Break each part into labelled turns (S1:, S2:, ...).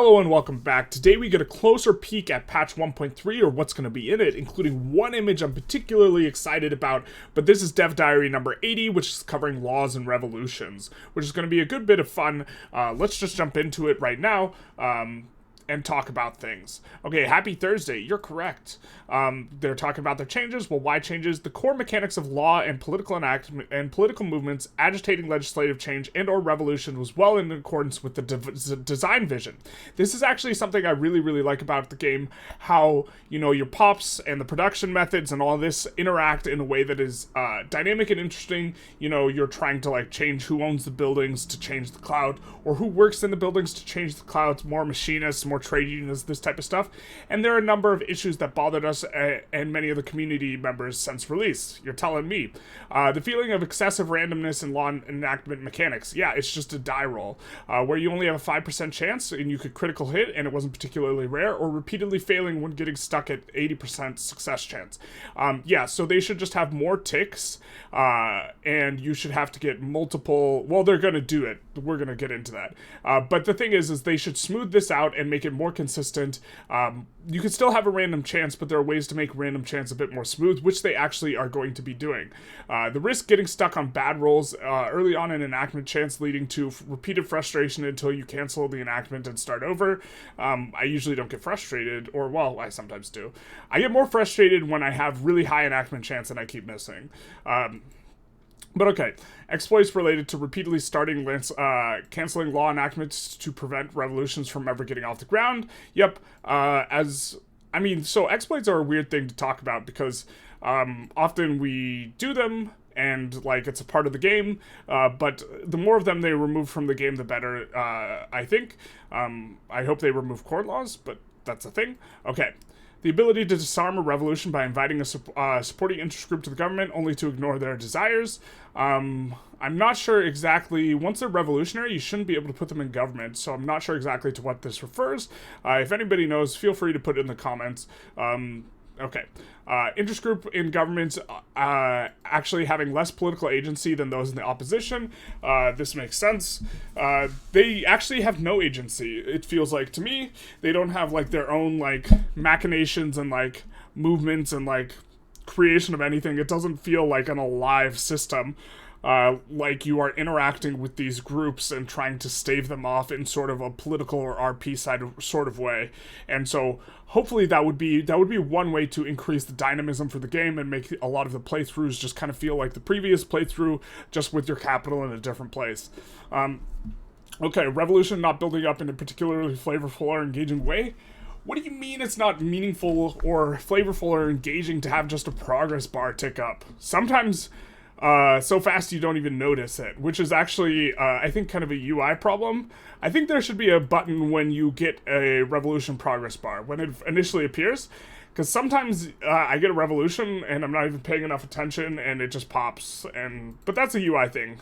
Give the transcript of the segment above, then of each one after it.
S1: Hello and welcome back. Today we get a closer peek at patch 1.3 or what's going to be in it, including one image I'm particularly excited about, but this is Dev Diary number 80, which is covering laws and revolutions, which is going to be a good bit of fun. Let's just jump into it right now. And talk about things. Okay, happy Thursday. You're correct. They're talking about their changes. Well, why changes? The core mechanics of law and political enactment and political movements agitating legislative change and or revolution was well in accordance with the design vision. This is actually something I really like about the game, how, you know, your pops and the production methods and all this interact in a way that is dynamic and interesting. You know, you're trying to like change who owns the buildings to change the clout, or who works in the buildings to change the clouds, more machinists, more trade unions, this type of stuff. And there are a number of issues that bothered us and many of the community members since release. You're telling me. The feeling of excessive randomness in law enactment mechanics. Yeah, it's just a die roll, where you only have a 5% chance and you could critical hit and it wasn't particularly rare, or repeatedly failing when getting stuck at 80% success chance. Yeah, so they should just have more ticks, and you should have to get multiple, well, they're going to do it. We're going to get into that. But the thing is they should smooth this out and make it more consistent. You can still have a random chance, but there are ways to make random chance a bit more smooth, which they actually are going to be doing. The risk getting stuck on bad rolls early on in enactment chance, leading to repeated frustration until you cancel the enactment and start over. I usually don't get frustrated, or well, I sometimes do. I get more frustrated when I have really high enactment chance and I keep missing. But okay, exploits related to repeatedly starting canceling law enactments to prevent revolutions from ever getting off the ground. Yep, so exploits are a weird thing to talk about because often we do them and like it's a part of the game, but the more of them they remove from the game, the better, I think. I hope they remove court laws, but that's a thing. Okay. The ability to disarm a revolution by inviting a supporting interest group to the government only to ignore their desires. I'm not sure exactly, once they're revolutionary, you shouldn't be able to put them in government, so I'm not sure exactly to what this refers. If anybody knows, feel free to put it in the comments. Okay. Interest group in governments actually having less political agency than those in the opposition. This makes sense. They actually have no agency, it feels like to me. They don't have like their own like machinations and like movements and like creation of anything. It doesn't feel like an alive system. Like you are interacting with these groups and trying to stave them off in sort of a political or RP sort of way. And so hopefully that would be one way to increase the dynamism for the game and make a lot of the playthroughs just kind of feel like the previous playthrough, just with your capital in a different place. Okay, revolution not building up in a particularly flavorful or engaging way. What do you mean it's not meaningful or flavorful or engaging to have just a progress bar tick up? Sometimes so fast you don't even notice it, which is actually, I think, kind of a UI problem. I think there should be a button when you get a revolution progress bar, when it initially appears, because sometimes I get a revolution and I'm not even paying enough attention and it just pops, but that's a UI thing.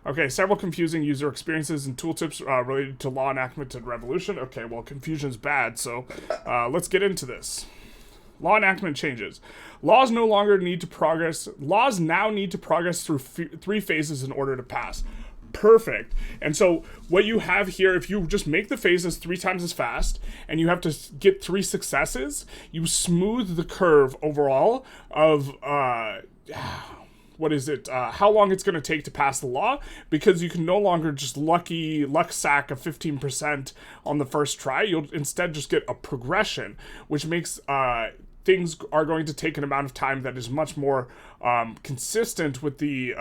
S1: Okay, several confusing user experiences and tooltips related to law enactment and revolution. Okay, well, confusion's bad, so let's get into this. Law enactment changes. Laws now need to progress through three phases in order to pass. Perfect. And so what you have here, if you just make the phases 3 times as fast and you have to get 3 successes, you smooth the curve overall of how long it's going to take to pass the law, because you can no longer just luck sack of 15% on the first try. You'll instead just get a progression, which makes things are going to take an amount of time that is much more consistent with the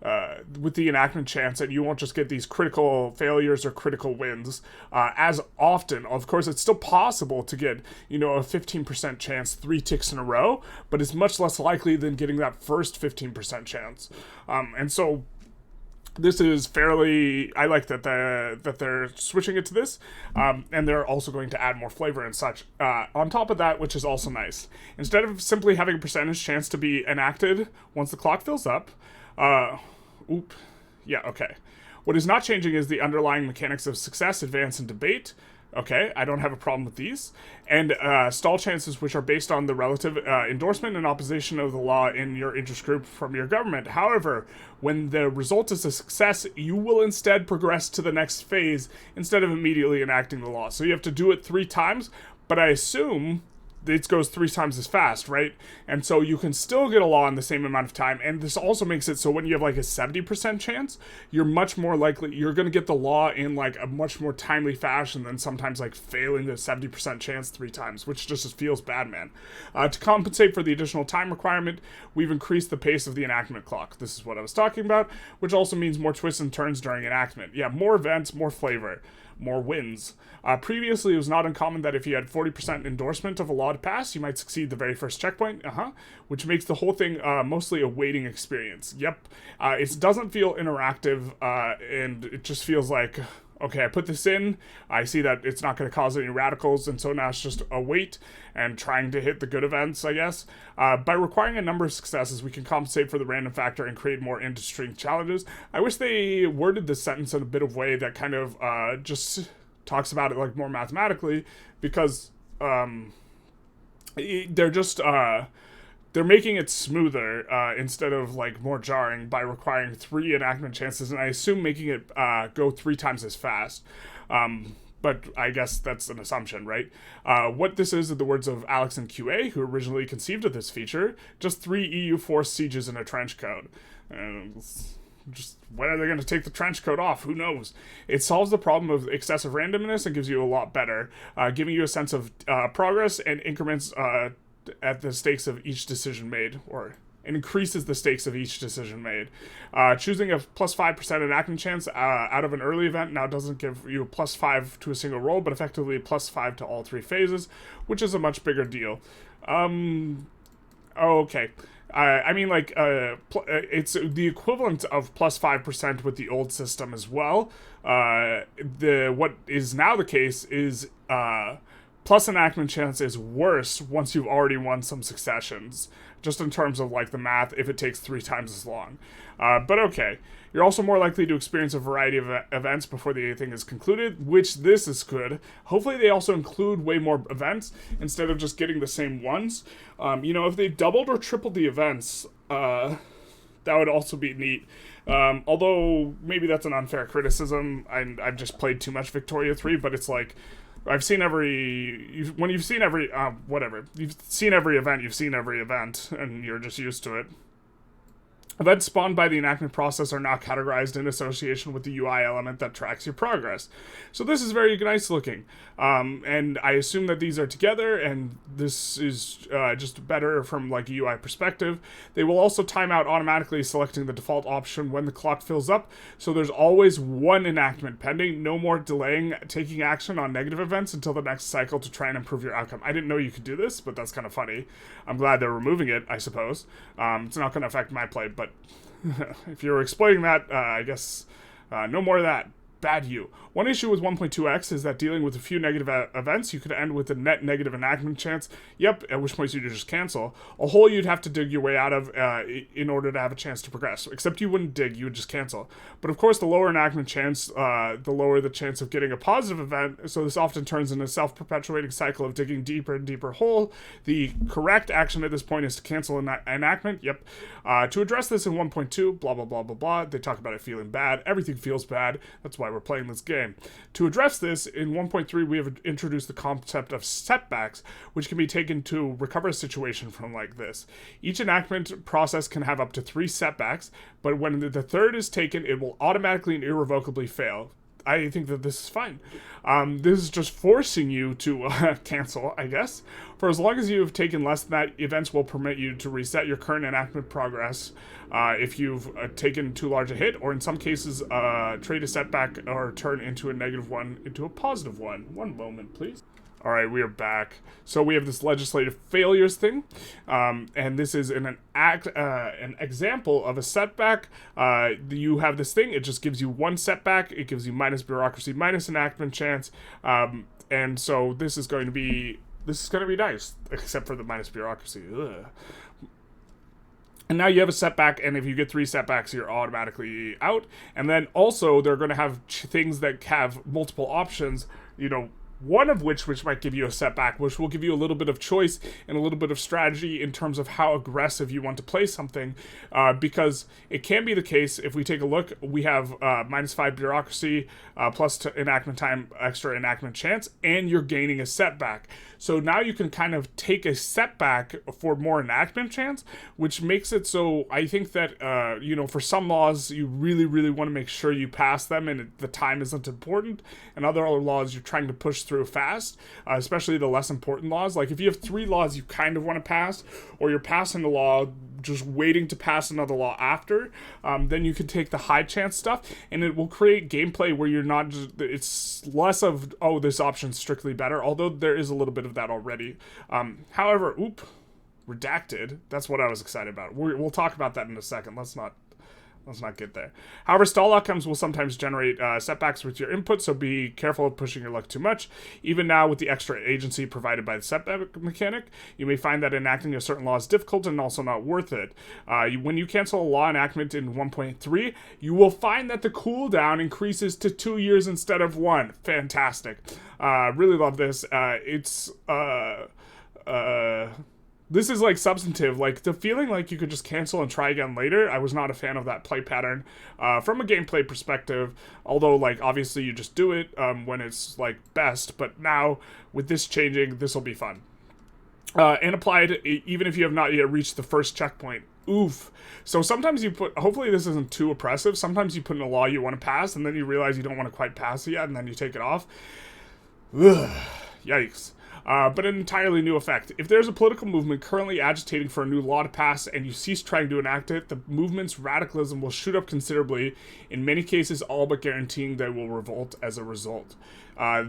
S1: enactment chance, and you won't just get these critical failures or critical wins as often. Of course, it's still possible to get, a 15% chance 3 ticks in a row, but it's much less likely than getting that first 15% chance. And so this is fairly, I like that they're switching it to this, and they're also going to add more flavor and such on top of that, which is also nice. Instead of simply having a percentage chance to be enacted once the clock fills up, What is not changing is the underlying mechanics of success, advance, and debate. Okay, I don't have a problem with these. And stall chances, which are based on the relative endorsement and opposition of the law in your interest group from your government. However, when the result is a success, you will instead progress to the next phase instead of immediately enacting the law. So you have to do it 3 times, but I assume it goes 3 times as fast, right? And so you can still get a law in the same amount of time. And this also makes it so when you have like a 70% chance, you're much more likely, you're going to get the law in like a much more timely fashion than sometimes like failing the 70% chance 3 times, which just feels bad, man. To compensate for the additional time requirement, we've increased the pace of the enactment clock. This is what I was talking about, which also means more twists and turns during enactment. Yeah, more events, more flavor, more wins. Previously, it was not uncommon that if you had 40% endorsement of a law to pass, you might succeed the very first checkpoint, which makes the whole thing mostly a waiting experience. Yep, it doesn't feel interactive, and it just feels like, okay, I put this in, I see that it's not going to cause any radicals, and so now it's just a wait and trying to hit the good events, I guess. By requiring a number of successes, we can compensate for the random factor and create more interesting challenges. I wish they worded this sentence in a bit of way that kind of just talks about it like more mathematically, because they're just they're making it smoother instead of like more jarring by requiring 3 enactment chances, and I assume making it go 3 times as fast. But I guess that's an assumption, right? What this is, in the words of Alex and QA, who originally conceived of this feature, just 3 EU forced sieges in a trench coat. Just when are they going to take the trench coat off? Who knows? It solves the problem of excessive randomness and gives you a lot better, giving you a sense of progress and increments at the stakes of each decision made, or it increases the stakes of each decision made. Choosing a plus 5% enactment chance out of an early event now doesn't give you a plus 5 to a single roll, but effectively plus 5 to all 3 phases, which is a much bigger deal. Okay. I mean, like, it's the equivalent of plus 5% with the old system as well. What is now the case is plus enactment chance is worse once you've already won some successions, just in terms of like the math, if it takes 3 times as long. But okay. You're also more likely to experience a variety of events before the thing is concluded, which this is good. Hopefully they also include way more events instead of just getting the same ones. If they doubled or tripled the events, that would also be neat. Although maybe that's an unfair criticism. I've just played too much Victoria 3, but it's like, I've seen you've seen every event, you've seen every event, and you're just used to it. Events spawned by the enactment process are now categorized in association with the UI element that tracks your progress. So this is very nice looking. And I assume that these are together, and this is just better from like a UI perspective. They will also time out automatically, selecting the default option when the clock fills up. So there's always 1 enactment pending, no more delaying taking action on negative events until the next cycle to try and improve your outcome. I didn't know you could do this, but that's kind of funny. I'm glad they're removing it, I suppose. It's not going to affect my play, but if you're exploiting that, I guess no more of that. Bad you. One issue with 1.2x is that dealing with a few negative events, you could end with a net negative enactment chance. Yep, at which point you'd just cancel. A hole you'd have to dig your way out of in order to have a chance to progress. Except you wouldn't dig, you would just cancel. But of course, the lower enactment chance, the lower the chance of getting a positive event, so this often turns into a self-perpetuating cycle of digging deeper and deeper hole. The correct action at this point is to cancel enactment. Yep. To address this in 1.2, blah, blah, blah, blah, blah, they talk about it feeling bad. Everything feels bad. That's why we're playing this game. To address this, in 1.3 we have introduced the concept of setbacks, which can be taken to recover a situation from like this. Each enactment process can have up to 3 setbacks, but when the third is taken, it will automatically and irrevocably fail. I think that this is fine. This is just forcing you to cancel, I guess. For as long as you have taken less than that, events will permit you to reset your current enactment progress if you've taken too large a hit, or in some cases, trade a setback or turn into a negative one into a positive one. One moment, please. All right, we are back. So we have this legislative failures thing, and this is an example of a setback. You have this thing; it just gives you 1 setback. It gives you minus bureaucracy, minus enactment chance, and so this is going to be nice, except for the minus bureaucracy. Ugh. And now you have a setback, and if you get 3 setbacks, you're automatically out. And then also, they're going to have things that have multiple options, one of which might give you a setback, which will give you a little bit of choice and a little bit of strategy in terms of how aggressive you want to play something, because it can be the case, if we take a look, we have -5 bureaucracy, plus enactment time, extra enactment chance, and you're gaining a setback. So now you can kind of take a setback for more enactment chance, which makes it so I think that, you know, for some laws, you really, really want to make sure you pass them and the time isn't important. And other laws you're trying to push through fast, especially the less important laws. Like if you have 3 laws you kind of want to pass, or you're passing a law just waiting to pass another law after, then you can take the high chance stuff, and it will create gameplay where you're not just, it's less of, oh, this option's strictly better, although there is a little bit of that already. However, redacted, that's what I was excited about. We'll talk about that in a second. Let's not get there. However, stall outcomes will sometimes generate setbacks with your input, so be careful of pushing your luck too much. Even now, with the extra agency provided by the setback mechanic, you may find that enacting a certain law is difficult and also not worth it. When you cancel a law enactment in 1.3, you will find that the cooldown increases to 2 years instead of 1. Fantastic. Really love this. This is like substantive, like the feeling like you could just cancel and try again later. I was not a fan of that play pattern from a gameplay perspective, although like obviously you just do it when it's like best, but now with this changing, this will be fun. And applied even if you have not yet reached the first checkpoint. Oof. So sometimes you put, hopefully this isn't too oppressive, sometimes you put in a law you want to pass and then you realize you don't want to quite pass it yet and then you take it off. Ugh. Yikes. But an entirely new effect. If there's a political movement currently agitating for a new law to pass and you cease trying to enact it, the movement's radicalism will shoot up considerably, in many cases all but guaranteeing they will revolt as a result.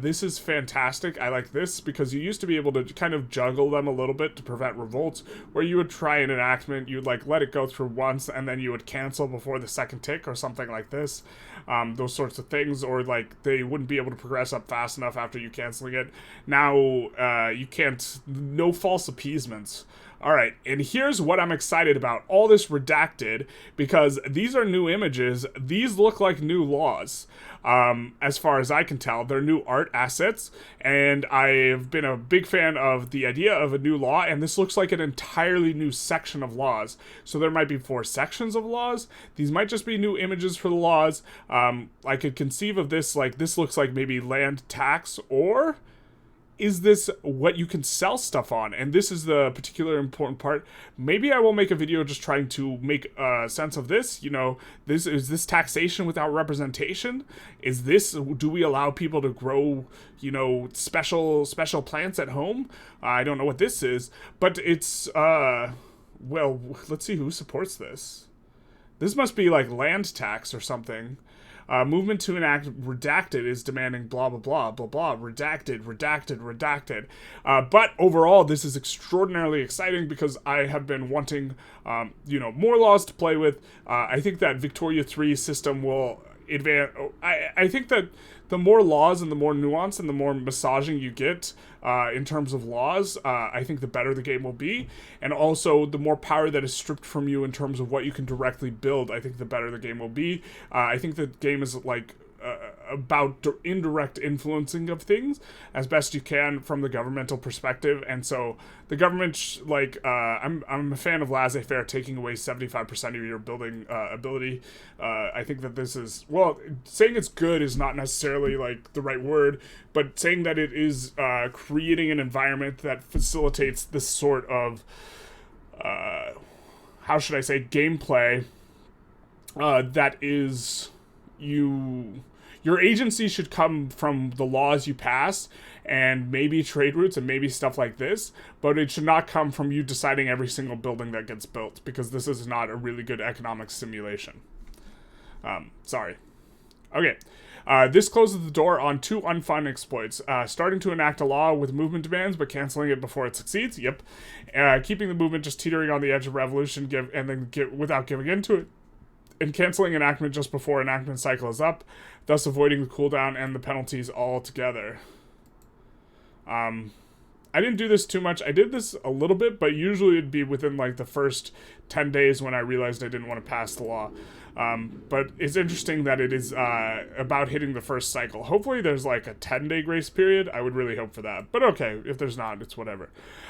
S1: This is fantastic. I like this because you used to be able to kind of juggle them a little bit to prevent revolts, where you would try an enactment, you'd like let it go through once, and then you would cancel before the second tick or something like this. Those sorts of things, or like they wouldn't be able to progress up fast enough after you canceling it. Now you can't, no false appeasements. Alright, and here's what I'm excited about. All this redacted, because these are new images. These look like new laws. As far as I can tell, they're new art assets, and I've been a big fan of the idea of a new law, and this looks like an entirely new section of laws. So there might be 4 sections of laws. These might just be new images for the laws. I could conceive of this like, this looks like maybe land tax, or is this what you can sell stuff on? And this is the particular important part. Maybe I will make a video just trying to make sense of this. You know, is this taxation without representation? Is this, do we allow people to grow, you know, special plants at home? I don't know what this is, but it's, well, let's see who supports this. This must be like land tax or something. Movement to enact redacted is demanding blah, blah, blah, blah, blah, redacted. But overall, this is extraordinarily exciting because I have been wanting, you know, more laws to play with. I think that Victoria 3 system will advance. I think that the more laws and the more nuance and the more massaging you get in terms of laws, I think the better the game will be. And also, the more power that is stripped from you in terms of what you can directly build, I think the better the game will be. I think the game is like about indirect influencing of things as best you can from the governmental perspective, and so the government, I'm a fan of laissez-faire, taking away 75% of your building ability. I think that this is, well, saying it's good is not necessarily like the right word, but saying that it is creating an environment that facilitates this sort of how should I say, gameplay that is, your agency should come from the laws you pass and maybe trade routes and maybe stuff like this, but it should not come from you deciding every single building that gets built, because this is not a really good economic simulation. Sorry. Okay. This closes the door on 2 unfun exploits. Starting to enact a law with movement demands, but canceling it before it succeeds. Yep. Keeping the movement just teetering on the edge of revolution without giving into it. And canceling enactment just before enactment cycle is up, thus avoiding the cooldown and the penalties altogether. I didn't do this too much. I did this a little bit, but usually it'd be within like the first 10 days when I realized I didn't want to pass the law. But it's interesting that it is about hitting the first cycle. Hopefully there's like a 10-day grace period. I would really hope for that. But okay, if there's not, it's whatever.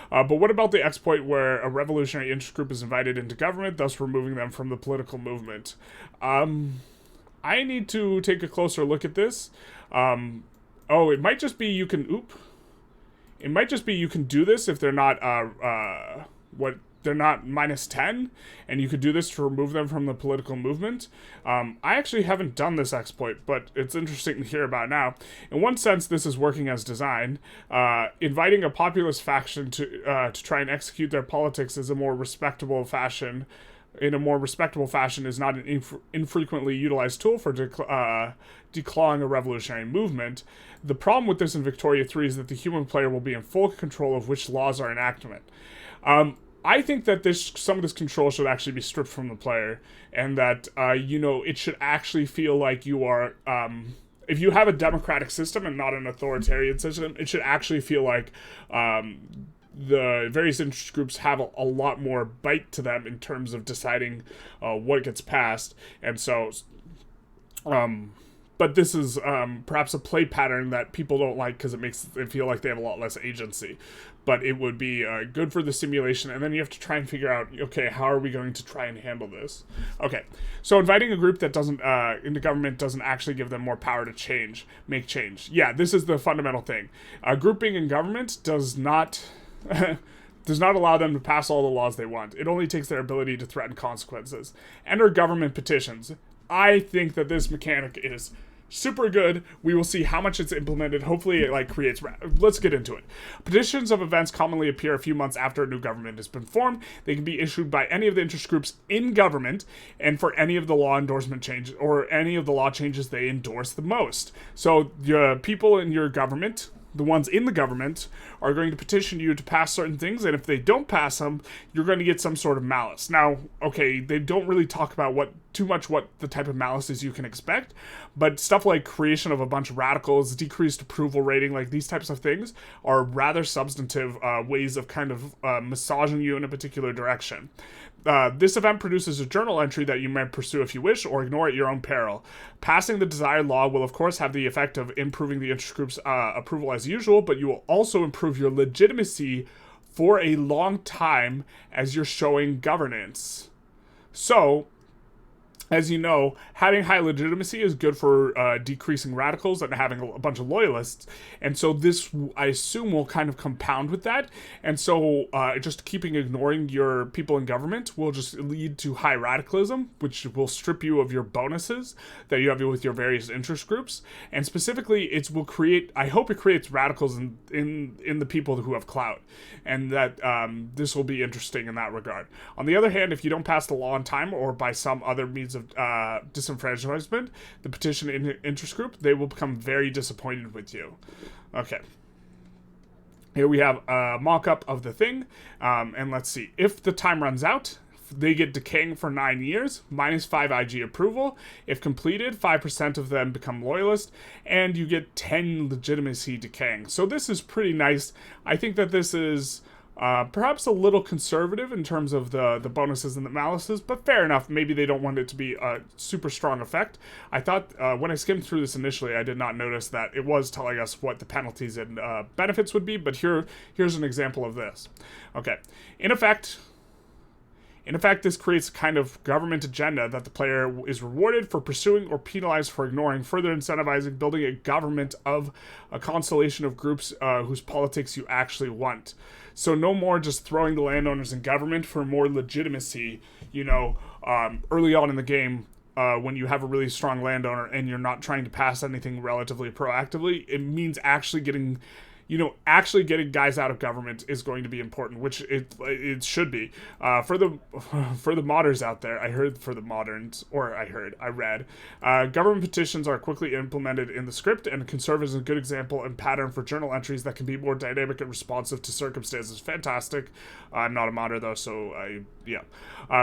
S1: But what about the exploit where a revolutionary interest group is invited into government, thus removing them from the political movement? I need to take a closer look at this. It might just be you can... It might just be you can do this if they're not they're not -10, and you could do this to remove them from the political movement. I actually haven't done this exploit, but it's interesting to hear about now. In one sense, this is working as designed. Inviting a populist faction to try and execute their politics is a more respectable fashion. In a more respectable fashion is not an infrequently utilized tool for declawing a revolutionary movement. The problem with this in Victoria 3 is that the human player will be in full control of which laws are enactment. I think that some of this control should actually be stripped from the player, and that, it should actually feel like you are... if you have a democratic system and not an authoritarian system, it should actually feel like... the various interest groups have a lot more bite to them in terms of deciding what gets passed. And so, but this is perhaps a play pattern that people don't like because it makes them feel like they have a lot less agency. But it would be good for the simulation, and then you have to try and figure out, okay, how are we going to try and handle this? Okay, so inviting a group that doesn't into government doesn't actually give them more power to make change. Yeah, this is the fundamental thing. Grouping in government does not allow them to pass all the laws they want. It only takes their ability to threaten consequences. Enter government petitions. I think that this mechanic is super good. We will see how much it's implemented. Hopefully it creates... Let's get into it. Petitions of events commonly appear a few months after a new government has been formed. They can be issued by any of the interest groups in government and for any of the law endorsement changes or any of the law changes they endorse the most. So the people in your government... The ones in the government are going to petition you to pass certain things, and if they don't pass them, you're going to get some sort of malice. Now, okay, they don't really talk about what the type of malice is you can expect, but stuff like creation of a bunch of radicals, decreased approval rating, like these types of things are rather substantive ways of kind of massaging you in a particular direction. This event produces a journal entry that you may pursue if you wish, or ignore at your own peril. Passing the desired law will, of course, have the effect of improving the interest group's approval as usual, but you will also improve your legitimacy for a long time as you're showing governance. So, as you know, having high legitimacy is good for decreasing radicals and having a bunch of loyalists. And so this, I assume, will kind of compound with that. And so just ignoring your people in government will just lead to high radicalism, which will strip you of your bonuses that you have with your various interest groups. And specifically, it will create, I hope it creates radicals in the people who have clout. And that this will be interesting in that regard. On the other hand, if you don't pass the law on time or by some other means of disenfranchisement, the petition interest group, they will become very disappointed with you. Okay. Here we have a mock-up of the thing, and let's see. If the time runs out, they get decaying for 9 years, -5 IG approval. If completed, 5% of them become loyalist, and you get 10 legitimacy decaying. So this is pretty nice. I think that this is perhaps a little conservative in terms of the bonuses and the malices, but fair enough. Maybe they don't want it to be a super strong effect. I thought when I skimmed through this initially, I did not notice that it was telling us what the penalties and benefits would be, but here's an example of this. Okay, in effect, this creates a kind of government agenda that the player is rewarded for pursuing or penalized for ignoring, further incentivizing building a government of a constellation of groups whose politics you actually want. So no more just throwing the landowners in government for more legitimacy, early on in the game. When you have a really strong landowner and you're not trying to pass anything relatively proactively, it means actually getting guys out of government is going to be important, which it should be. For the modders out there, I read, government petitions are quickly implemented in the script and can serve as a good example and pattern for journal entries that can be more dynamic and responsive to circumstances. Fantastic. I'm not a modder though, so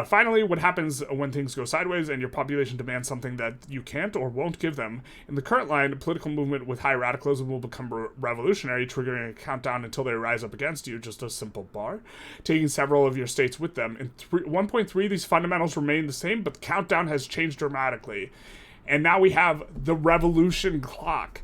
S1: finally, what happens when things go sideways and your population demands something that you can't or won't give them? In the current line, a political movement with high radicalism will become revolutionary, triggering a countdown until they rise up against you, just a simple bar, taking several of your states with them. In 1.3, these fundamentals remain the same, but the countdown has changed dramatically. And now we have the revolution clock.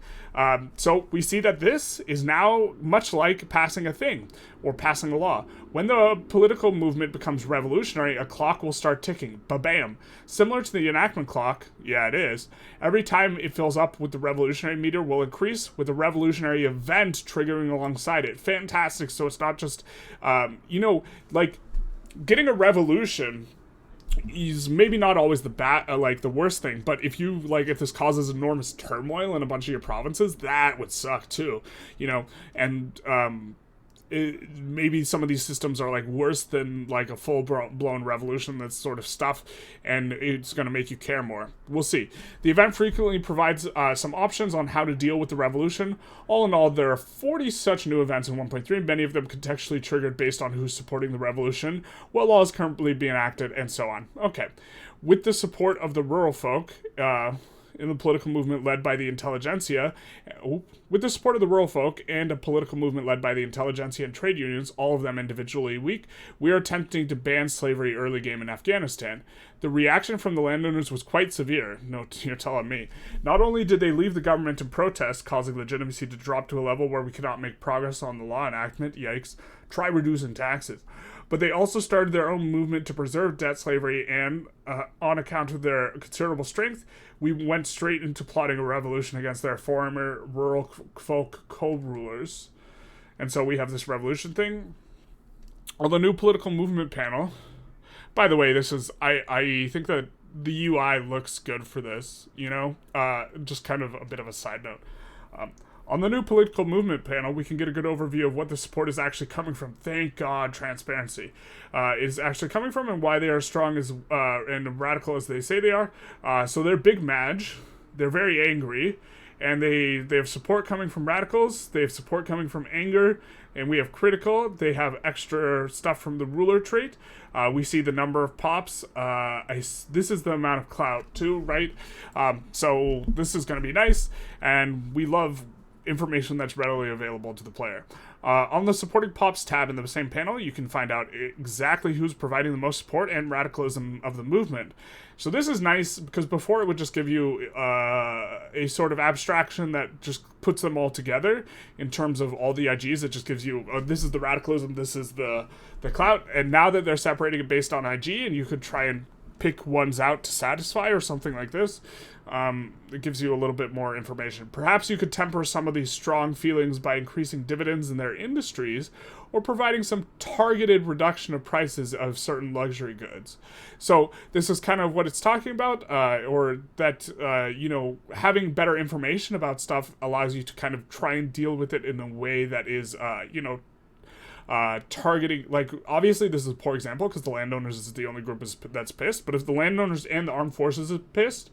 S1: So we see that this is now much like passing a thing or passing a law. When the political movement becomes revolutionary, a clock will start ticking. Ba-bam. Similar to the enactment clock, yeah, it is. Every time it fills up with the revolutionary meter will increase with a revolutionary event triggering alongside it. Fantastic. So it's not just, like getting a revolution is maybe not always the worst thing, but if this causes enormous turmoil in a bunch of your provinces, that would suck too, and maybe some of these systems are like worse than like a full-blown revolution that's sort of stuff, and it's going to make you care more. We'll see. The event frequently provides some options on how to deal with the revolution. All in all, there are 40 such new events in 1.3, many of them contextually triggered based on who's supporting the revolution, what law is currently being enacted, and so on. Okay. With the support of the rural folk, in the political movement led by the intelligentsia, with the support of the rural folk and a political movement led by the intelligentsia and trade unions, all of them individually weak, we are attempting to ban slavery early game in Afghanistan. The reaction from the landowners was quite severe. No, you're telling me. Not only did they leave the government in protest, causing legitimacy to drop to a level where we cannot make progress on the law enactment, yikes, try reducing taxes, but they also started their own movement to preserve debt slavery, and on account of their considerable strength, we went straight into plotting a revolution against their former rural folk co-rulers. And so we have this revolution thing. On the new political movement panel, by the way, this is, I think that the UI looks good for this, just kind of a bit of a side note. On the new political movement panel, we can get a good overview of what the support is actually coming from. Thank God, transparency is actually coming from, and why they are strong as and radical as they say they are. So they're big Madge, they're very angry, and they have support coming from radicals. They have support coming from anger, and we have critical. They have extra stuff from the ruler trait. We see the number of pops. This is the amount of clout too, right? So this is going to be nice, and we love information that's readily available to the player. On the supporting pops tab in the same panel, you can find out exactly who's providing the most support and radicalism of the movement. So this is nice because before it would just give you a sort of abstraction that just puts them all together in terms of all the IGs. It just gives you, this is the radicalism, this is the clout, and now that they're separating it based on IG, and you could try and pick ones out to satisfy or something like this, it gives you a little bit more information. Perhaps you could temper some of these strong feelings by increasing dividends in their industries or providing some targeted reduction of prices of certain luxury goods. So this is kind of what it's talking about, or that, having better information about stuff allows you to kind of try and deal with it in a way that is, targeting, like, obviously this is a poor example because the landowners is the only group that's pissed, but if the landowners and the armed forces is pissed,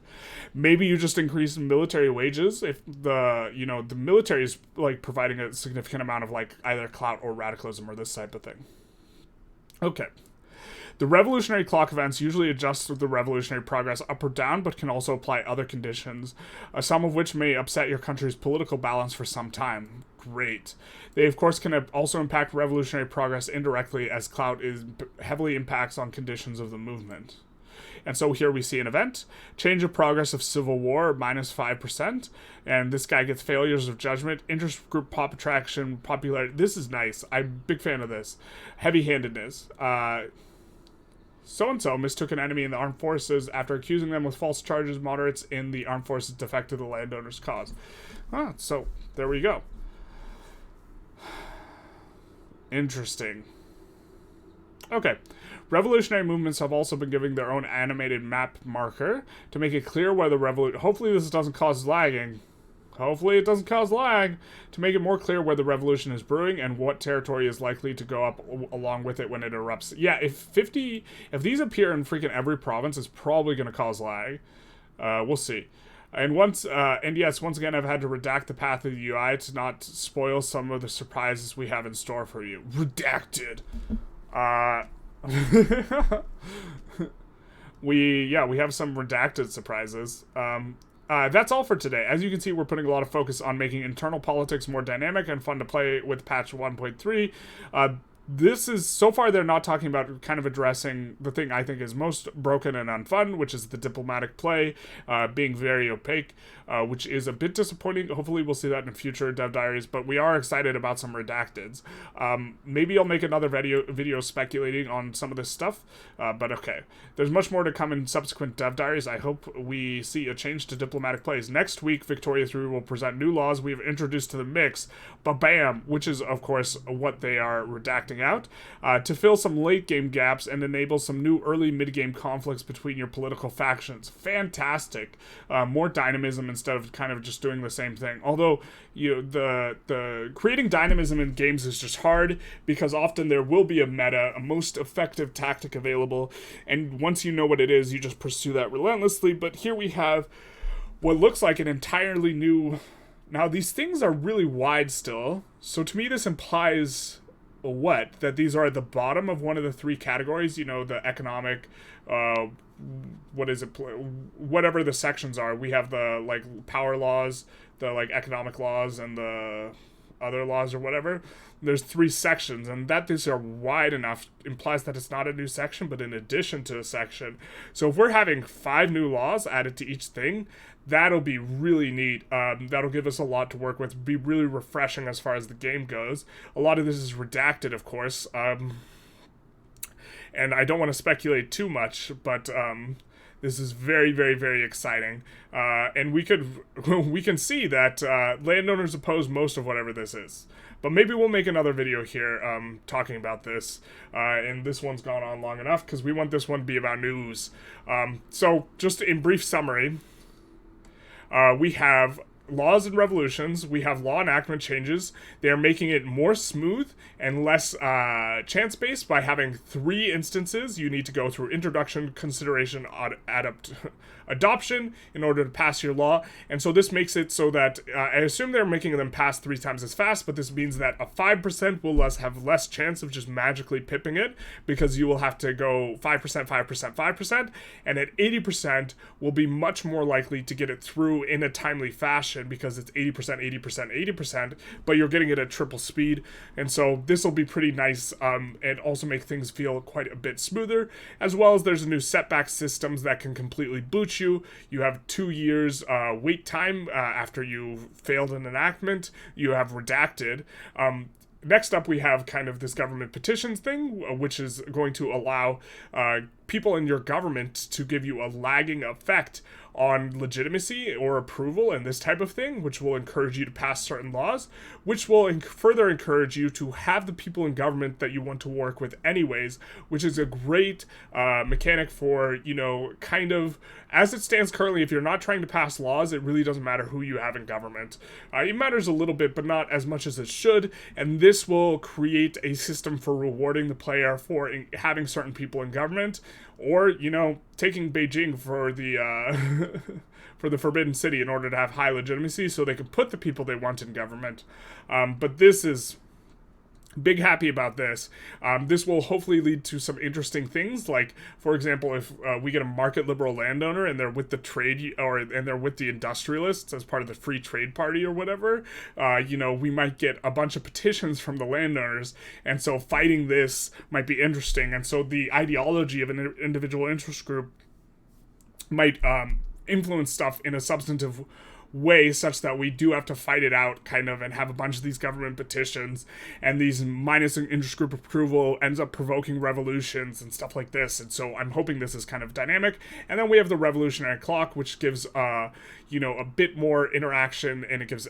S1: maybe you just increase military wages if the military is like providing a significant amount of like either clout or radicalism or this type of thing. Okay. The revolutionary clock events usually adjust the revolutionary progress up or down, but can also apply other conditions, some of which may upset your country's political balance for some time. Great. They, of course, can also impact revolutionary progress indirectly, as clout heavily impacts on conditions of the movement. And so here we see an event, change of progress of civil war, -5%, and this guy gets failures of judgment, interest group pop attraction, popularity. This is nice. I'm a big fan of this. Heavy-handedness. So-and-so mistook an enemy in the armed forces after accusing them with false charges. Moderates in the armed forces defected the landowner's cause. So there we go. Interesting. Okay. Revolutionary movements have also been giving their own animated map marker to make it clear where the revolution... Hopefully this doesn't cause lagging. Hopefully it doesn't cause lag, to make it more clear where the revolution is brewing and what territory is likely to go up along with it when it erupts. Yeah, if these appear in freaking every province, it's probably going to cause lag. We'll see. And once again, I've had to redact the path of the UI to not spoil some of the surprises we have in store for you. Redacted. We have some redacted surprises. that's all for today. As you can see, we're putting a lot of focus on making internal politics more dynamic and fun to play with patch 1.3. This is, so far they're not talking about kind of addressing the thing I think is most broken and unfun, which is the diplomatic play being very opaque, which is a bit disappointing. Hopefully we'll see that in future dev diaries, but we are excited about some redacteds. Maybe I'll make another video speculating on some of this stuff, but okay. There's much more to come in subsequent dev diaries. I hope we see a change to diplomatic plays. Next week, Victoria 3 will present new laws we've introduced to the mix, but bam, which is of course what they are redacting out, to fill some late game gaps and enable some new early mid-game conflicts between your political factions. Fantastic. More dynamism instead of kind of just doing the same thing. Although, you know, the creating dynamism in games is just hard because often there will be a meta, a most effective tactic available, and once you know what it is, you just pursue that relentlessly. But here we have what looks like an entirely new... Now, these things are really wide still, so to me this implies... what? That these are at the bottom of one of the three categories, you know, the economic, what is it, whatever the sections are. We have the, like, power laws, the, like, economic laws, and the other laws or whatever. There's three sections, and that these are wide enough implies that it's not a new section, but in addition to a section. So if we're having 5 new laws added to each thing, that'll be really neat. That'll give us a lot to work with, be really refreshing as far as the game goes. A lot of this is redacted, of course, and I don't want to speculate too much, but this is very, very, very exciting. And we can see that landowners oppose most of whatever this is. But maybe we'll make another video here talking about this. And this one's gone on long enough because we want this one to be about news. So just in brief summary, we have laws and revolutions. We have law enactment changes. They are making it more smooth and less chance-based by having 3 instances. You need to go through introduction, consideration, adoption in order to pass your law. And so this makes it so that, I assume they're making them pass 3 times as fast, but this means that a 5% will have less chance of just magically pipping it, because you will have to go 5%, 5%, 5%, and at 80% will be much more likely to get it through in a timely fashion, because it's 80%, 80%, 80%, but you're getting it at triple speed. And so this will be pretty nice, and also make things feel quite a bit smoother, as well as there's a new setback systems that can completely boot you. You have 2 years wait time after you failed an enactment. You have redacted. Next up, we have kind of this government petitions thing, which is going to allow people in your government to give you a lagging effect on legitimacy or approval and this type of thing, which will encourage you to pass certain laws, which will further encourage you to have the people in government that you want to work with anyways, which is a great mechanic for, you know, kind of, as it stands currently, if you're not trying to pass laws, it really doesn't matter who you have in government. It matters a little bit, but not as much as it should, and this will create a system for rewarding the player for having certain people in government, or, you know, taking Beijing for the for the Forbidden City in order to have high legitimacy so they can put the people they want in government. But this is big happy about this. This will hopefully lead to some interesting things, like, for example, if we get a market liberal landowner and they're with the trade, and they're with the industrialists as part of the free trade party or whatever, you know, we might get a bunch of petitions from the landowners, and so fighting this might be interesting. And so the ideology of an individual interest group might influence stuff in a substantive way, such that we do have to fight it out, kind of, and have a bunch of these government petitions, and these minus interest group approval ends up provoking revolutions and stuff like this. And so I'm hoping this is kind of dynamic. And then we have the revolutionary clock, which gives you know, a bit more interaction, and it gives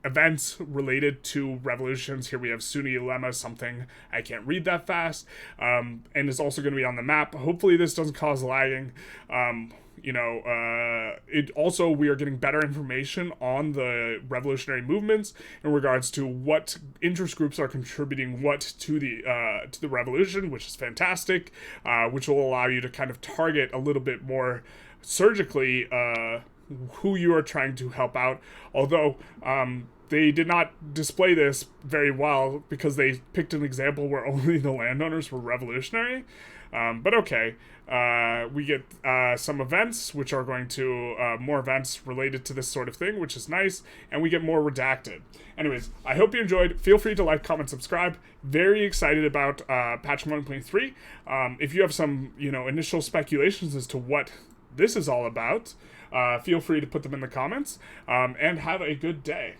S1: events related to revolutions. Here we have Sunni Lemma, something I can't read that fast, and it's also going to be on the map. Hopefully this doesn't cause lagging. You know, it also, we are getting better information on the revolutionary movements in regards to what interest groups are contributing what to the revolution, which is fantastic, which will allow you to kind of target a little bit more surgically who you are trying to help out. Although they did not display this very well, because they picked an example where only the landowners were revolutionary. But okay. We get some events, which are going to, more events related to this sort of thing, which is nice, and we get more Redacted. Anyways, I hope you enjoyed. Feel free to like, comment, subscribe. Very excited about patch 1.3. If you have some, initial speculations as to what this is all about, feel free to put them in the comments, and have a good day.